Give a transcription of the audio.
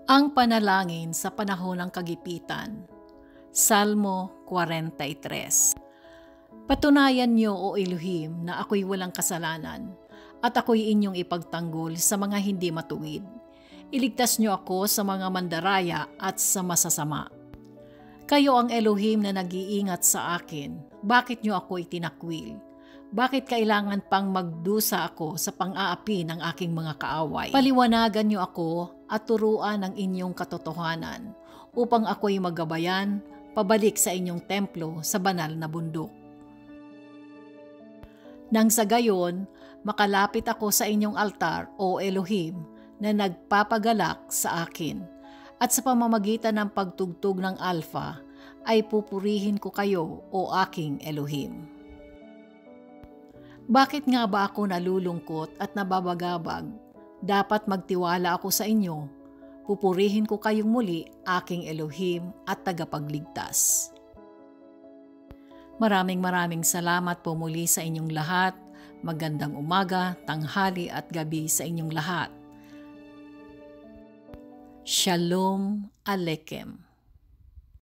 Ang panalangin sa panahon ng kagipitan. Salmo 43. Patunayan niyo, O Elohim, na ako'y walang kasalanan, at ako'y inyong ipagtanggol sa mga hindi matuwid. Iligtas niyo ako sa mga mandaraya at sa masasama. Kayo ang Elohim na nag-iingat sa akin. Bakit niyo ako itinakwil? Bakit kailangan pang magdusa ako sa pang-aapi ng aking mga kaaway? Paliwanagan niyo ako at turuan ang inyong katotohanan upang ako'y magabayan pabalik sa inyong templo sa banal na bundok. Nang sa gayon, makalapit ako sa inyong altar, O Elohim, na nagpapagalak sa akin. At sa pamamagitan ng pagtugtog ng alfa, ay pupurihin ko kayo, O aking Elohim. Bakit nga ba ako nalulungkot at nababagabag? Dapat magtiwala ako sa inyo. Pupurihin ko kayong muli, aking Elohim at tagapagligtas. Maraming salamat po muli sa inyong lahat. Magandang umaga, tanghali at gabi sa inyong lahat. Shalom Aleichem.